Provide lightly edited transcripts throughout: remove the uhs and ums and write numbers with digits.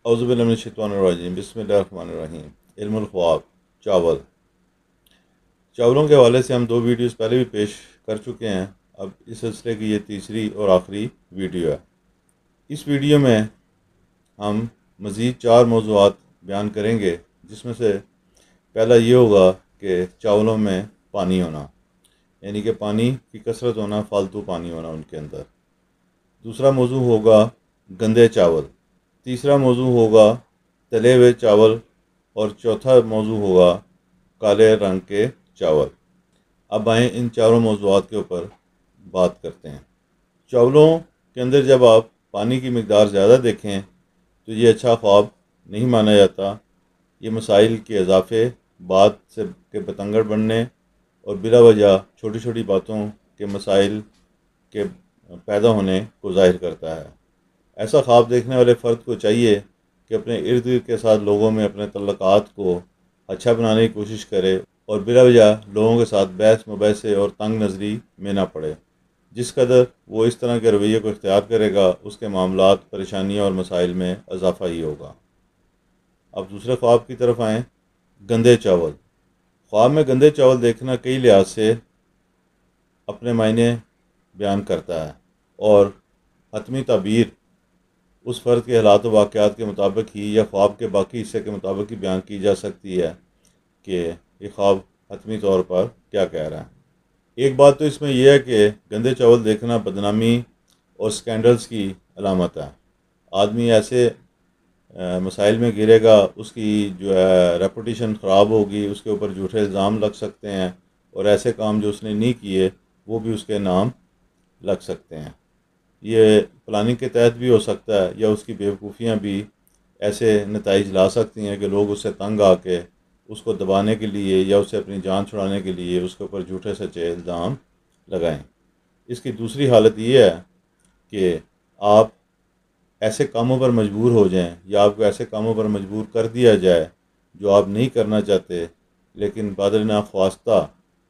اعوذ باللہ من الشیطان الرجیم، بسم اللہ الرحمن الرحیم۔ علم الخواب، چاول۔ چاولوں کے حوالے سے ہم 2 ویڈیوز پہلے بھی پیش کر چکے ہیں۔ اب اس سلسلے کی یہ تیسری اور آخری ویڈیو ہے۔ اس ویڈیو میں ہم مزید 4 موضوعات بیان کریں گے، جس میں سے پہلا یہ ہوگا کہ چاولوں میں پانی ہونا، یعنی کہ پانی کی کثرت ہونا، فالتو پانی ہونا ان کے اندر۔ دوسرا موضوع ہوگا گندے چاول۔ تیسرا موضوع ہوگا تلے ہوئے چاول، اور چوتھا موضوع ہوگا کالے رنگ کے چاول۔ اب آئیں ان چاروں موضوعات کے اوپر بات کرتے ہیں۔ چاولوں کے اندر جب آپ پانی کی مقدار زیادہ دیکھیں تو یہ اچھا خواب نہیں مانا جاتا۔ یہ مسائل کے اضافے، بات سے کے بتنگڑ بننے اور بلا وجہ چھوٹی چھوٹی باتوں کے مسائل کے پیدا ہونے کو ظاہر کرتا ہے۔ ایسا خواب دیکھنے والے فرد کو چاہیے کہ اپنے ارد گرد کے ساتھ لوگوں میں اپنے تعلقات کو اچھا بنانے کی کوشش کرے اور بلا وجہ لوگوں کے ساتھ بحث مباحثے اور تنگ نظری میں نہ پڑے۔ جس قدر وہ اس طرح کے رویے کو اختیار کرے گا، اس کے معاملات، پریشانیاں اور مسائل میں اضافہ ہی ہوگا۔ اب دوسرے خواب کی طرف آئیں، گندے چاول۔ خواب میں گندے چاول دیکھنا کئی لحاظ سے اپنے معنی بیان کرتا ہے، اور حتمی تعبیر اس فرد کے حالات و واقعات کے مطابق ہی یا خواب کے باقی حصے کے مطابق ہی بیان کی جا سکتی ہے کہ یہ خواب حتمی طور پر کیا کہہ رہا ہے۔ ایک بات تو اس میں یہ ہے کہ گندے چاول دیکھنا بدنامی اور سکینڈلز کی علامت ہے۔ آدمی ایسے مسائل میں گرے گا، اس کی جو ہے ریپوٹیشن خراب ہوگی، اس کے اوپر جھوٹے الزام لگ سکتے ہیں، اور ایسے کام جو اس نے نہیں کیے وہ بھی اس کے نام لگ سکتے ہیں۔ یہ پلاننگ کے تحت بھی ہو سکتا ہے، یا اس کی بیوقوفیاں بھی ایسے نتائج لا سکتی ہیں کہ لوگ اس سے تنگ آ کے اس کو دبانے کے لیے یا اس سے اپنی جان چھڑانے کے لیے اس کے اوپر جھوٹے سچے الزام لگائیں۔ اس کی دوسری حالت یہ ہے کہ آپ ایسے کاموں پر مجبور ہو جائیں، یا آپ کو ایسے کاموں پر مجبور کر دیا جائے جو آپ نہیں کرنا چاہتے، لیکن بادل ناخواستہ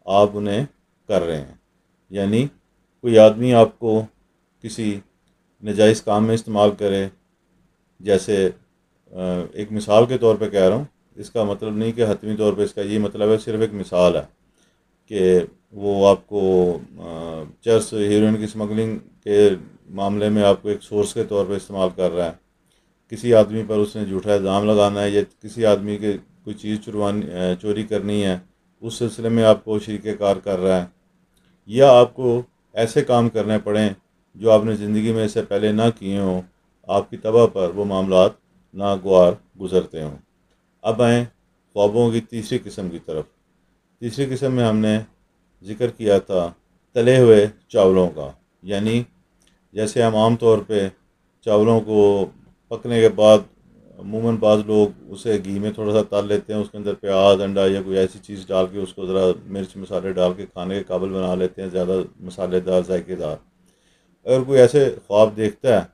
آپ انہیں کر رہے ہیں۔ یعنی کوئی آدمی آپ کو کسی ناجائز کام میں استعمال کرے، جیسے ایک مثال کے طور پہ کہہ رہا ہوں، اس کا مطلب نہیں کہ حتمی طور پہ اس کا یہ مطلب ہے، صرف ایک مثال ہے کہ وہ آپ کو چرس ہیروئن کی اسمگلنگ کے معاملے میں آپ کو ایک سورس کے طور پہ استعمال کر رہا ہے۔ کسی آدمی پر اس نے جھوٹا الزام لگانا ہے، یا کسی آدمی کے کوئی چیز چوری کرنی ہے، اس سلسلے میں آپ کو شریک کار کر رہا ہے، یا آپ کو ایسے کام کرنے پڑیں جو آپ نے زندگی میں اس سے پہلے نہ کیے ہوں، آپ کی طبع پر وہ معاملات ناگوار گزرتے ہوں۔ اب آئیں خوابوں کی تیسری قسم کی طرف۔ تیسری قسم میں ہم نے ذکر کیا تھا تلے ہوئے چاولوں کا، یعنی جیسے ہم عام طور پہ چاولوں کو پکنے کے بعد عموماً بعض لوگ اسے گھی میں تھوڑا سا تل لیتے ہیں، اس کے اندر پیاز، انڈا یا کوئی ایسی چیز ڈال کے اس کو ذرا مرچ مسالے ڈال کے کھانے کے قابل بنا لیتے ہیں، زیادہ مسالے دار، ذائقے دار۔ اگر کوئی ایسے خواب دیکھتا ہے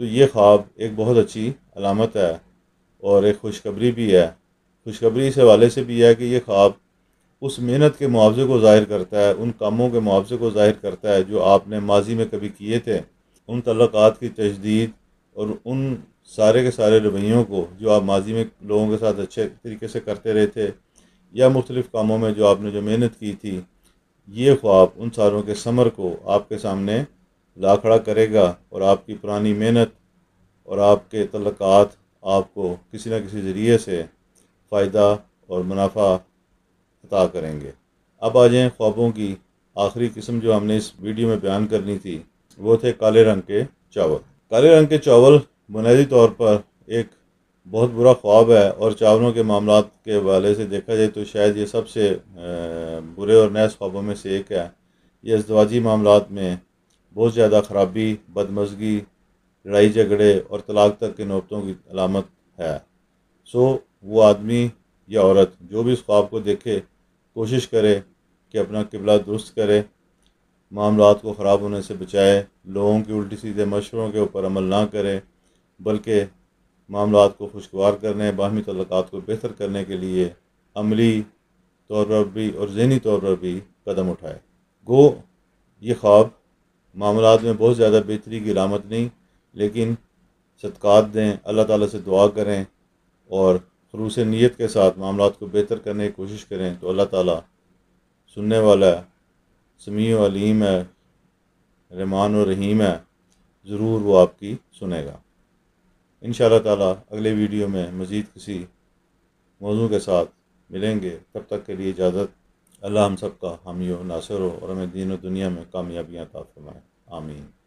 تو یہ خواب ایک بہت اچھی علامت ہے، اور ایک خوشخبری بھی ہے۔ خوشخبری اس حوالے سے بھی ہے کہ یہ خواب اس محنت کے معاوضے کو ظاہر کرتا ہے، ان کاموں کے معاوضے کو ظاہر کرتا ہے جو آپ نے ماضی میں کبھی کیے تھے، ان تعلقات کی تجدید اور ان سارے کے سارے رویوں کو جو آپ ماضی میں لوگوں کے ساتھ اچھے طریقے سے کرتے رہے تھے، یا مختلف کاموں میں جو آپ نے جو محنت کی تھی۔ یہ خواب ان ساروں کے ثمر کو آپ کے سامنے لا کھڑا کرے گا، اور آپ کی پرانی محنت اور آپ کے تعلقات آپ کو کسی نہ کسی ذریعے سے فائدہ اور منافع عطا کریں گے۔ اب آ جائیں خوابوں کی آخری قسم جو ہم نے اس ویڈیو میں بیان کرنی تھی، وہ تھے کالے رنگ کے چاول۔ کالے رنگ کے چاول بنیادی طور پر ایک بہت برا خواب ہے، اور چاولوں کے معاملات کے حوالے سے دیکھا جائے تو شاید یہ سب سے برے اور نیس خوابوں میں سے ایک ہے۔ یہ ازدواجی معاملات میں بہت زیادہ خرابی، بدمزگی، لڑائی جھگڑے اور طلاق تک کے نوبتوں کی علامت ہے۔ وہ آدمی یا عورت جو بھی اس خواب کو دیکھے، کوشش کرے کہ اپنا قبلہ درست کرے، معاملات کو خراب ہونے سے بچائے، لوگوں کی الٹی سیدھے مشوروں کے اوپر عمل نہ کرے، بلکہ معاملات کو خوشگوار کرنے، باہمی تعلقات کو بہتر کرنے کے لیے عملی طور پر بھی اور ذہنی طور پر بھی قدم اٹھائے۔ گو یہ خواب معاملات میں بہت زیادہ بہتری کی علامت نہیں، لیکن صدقات دیں، اللہ تعالیٰ سے دعا کریں اور خلوص نیت کے ساتھ معاملات کو بہتر کرنے کی کوشش کریں تو اللہ تعالیٰ سننے والا ہے، سمیع و علیم ہے، رحمان و رحیم ہے، ضرور وہ آپ کی سنے گا۔ ان شاء اللہ تعالیٰ اگلے ویڈیو میں مزید کسی موضوع کے ساتھ ملیں گے، تب تک کے لیے اجازت۔ اللہ ہم سب کا حامی و ناصر ہو اور ہمیں دین و دنیا میں کامیابیاں عطا فرمائے، آمین۔